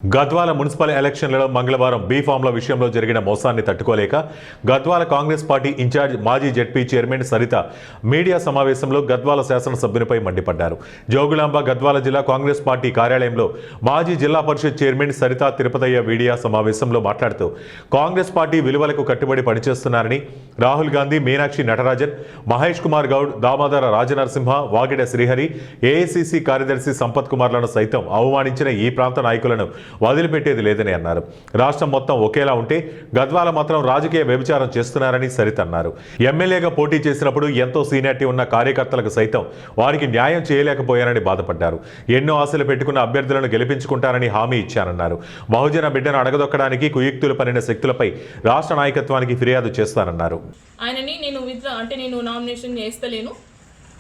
Gadwal municipal ఎలక్షన్లలో మంగళవారం బీఫామ్ల విషయంలో జరిగిన మోసాన్ని తట్టుకోలేక గద్వాల కాంగ్రెస్ పార్టీ ఇన్ఛార్జ్ మాజీ జెడ్పీ చైర్మన్ సరిత మీడియా సమావేశంలో గద్వాల శాసనసభ్యునిపై మండిపడ్డారు. జోగులాంబ గద్వాల జిల్లా కాంగ్రెస్ పార్టీ కార్యాలయంలో మాజీ జిల్లా పరిషత్ చైర్మన్ సరిత తిరుపతయ్య మీడియా సమావేశంలో మాట్లాడుతూ కాంగ్రెస్ పార్టీ విలువలకు కట్టుబడి పనిచేస్తున్నారని, రాహుల్ గాంధీ, మీనాక్షి నటరాజన్, మహేష్ కుమార్ గౌడ్, దామోదర రాజనరసింహ, వాగిడ శ్రీహరి, ఏఐసిసి కార్యదర్శి సంపత్ కుమార్లను సైతం అవమానించిన ఈ ప్రాంత నాయకులను వదిలిపెట్టేది లేదని అన్నారు. రాష్ట్రం మొత్తం ఒకేలా ఉంటే గద్వాల మాత్రం రాజకీయ వ్యభిచారం చేస్తున్నారని సరిత అన్నారు. ఎమ్మెల్యేగా పోటీ చేసినప్పుడు ఎంతో సీనియారిటీ ఉన్న కార్యకర్తలకు సైతం వారికి న్యాయం చేయలేకపోయారని బాధపడ్డారు. ఎన్నో ఆశలు పెట్టుకున్న అభ్యర్థులను గెలిపించుకుంటారని హామీ ఇచ్చానన్నారు. బహుజన బిడ్డను అడగదొక్కడానికి కుయుక్తులు పనిన శక్తులపై రాష్ట్ర నాయకత్వానికి ఫిర్యాదు చేస్తానన్నారు. ఆయనని నేను నామినేషన్ చేస్తలేను,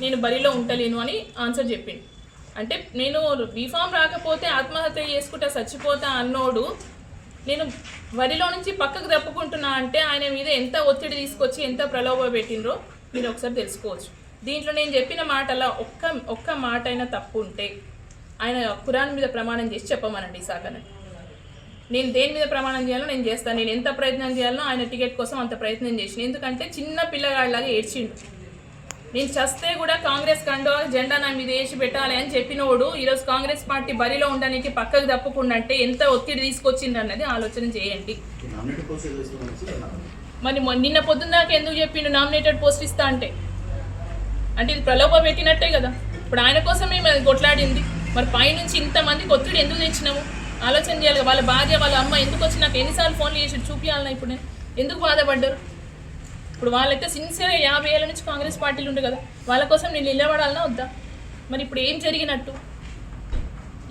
నేను బరిలో ఉంటలేను అని ఆన్సర్ చెప్పింది. అంటే నేను బీఫామ్ రాకపోతే ఆత్మహత్య చేసుకుంటా చచ్చిపోతా అన్నోడు నేను వరిలో నుంచి పక్కకు తప్పుకుంటున్నా అంటే ఆయన మీద ఎంత ఒత్తిడి తీసుకొచ్చి ఎంత ప్రలోభ పెట్టినరో మీరు ఒకసారి తెలుసుకోవచ్చు. దీంట్లో నేను చెప్పిన మాటలా ఒక్క మాట అయినా తప్పు ఉంటే ఆయన ఖురాన్ మీద ప్రమాణం చేసి చెప్పమనండి సాకని. నేను దేని మీద ప్రమాణం చేయాలో నేను చేస్తాను. నేను ఎంత ప్రయత్నం చేయాలో ఆయన టికెట్ కోసం అంత ప్రయత్నం చేసిన. ఎందుకంటే చిన్న పిల్లగాడిలాగా ఏడ్చిండు. నేను చస్తే కూడా కాంగ్రెస్ కండువా జెండా నా మీద వేసి పెట్టాలి అని చెప్పినోడు ఈరోజు కాంగ్రెస్ పార్టీ బరిలో ఉండడానికి పక్కకు తప్పకుండా ఎంత ఒత్తిడి తీసుకొచ్చింది అన్నది ఆలోచన చేయండి. మరి నిన్న పొద్దున్న దాకా ఎందుకు చెప్పిండు నామినేటెడ్ పోస్ట్ ఇస్తా అంటే ఇది ప్రలోభ పెట్టినట్టే కదా. ఇప్పుడు ఆయన కోసమే మరి కొట్లాడింది. మరి పైనుంచి ఇంతమందికి ఒత్తిడి ఎందుకు తెచ్చినాము ఆలోచన చేయాలి. వాళ్ళ భార్య వాళ్ళ అమ్మ ఎందుకు వచ్చి నాకు ఎన్నిసార్లు ఫోన్లు చేసి చూపించాలన్నా ఇప్పుడు నేను ఎందుకు బాధపడ్డారు. ఇప్పుడు వాళ్ళైతే సిన్సియర్గా 50 ఏళ్ళ నుంచి కాంగ్రెస్ పార్టీలు ఉండే కదా, వాళ్ళ కోసం నేను నిలబడాలన్నా వద్దా? మరి ఇప్పుడు ఏం జరిగినట్టు,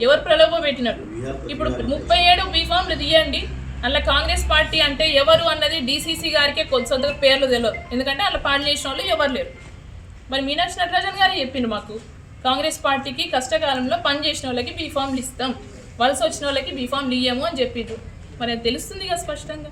ఎవరు ప్రలోభ పెట్టినట్టు? ఇప్పుడు 37 బీఫామ్లు తీయండి, అందులో కాంగ్రెస్ పార్టీ అంటే ఎవరు అన్నది డీసీసీ గారికే కొంత పేర్లు తెలియదు. ఎందుకంటే అలా పాలన చేసిన వాళ్ళు ఎవరు లేరు. మరి మీనాక్షి నటరాజన్ గారే చెప్పిండు మాకు కాంగ్రెస్ పార్టీకి కష్టకాలంలో పనిచేసిన వాళ్ళకి బీఫామ్లు ఇస్తాం, వలస వచ్చిన వాళ్ళకి బీఫామ్లు ఇయ్యము అని చెప్పిండ్రు. మరి అది తెలుస్తుంది కదా స్పష్టంగా.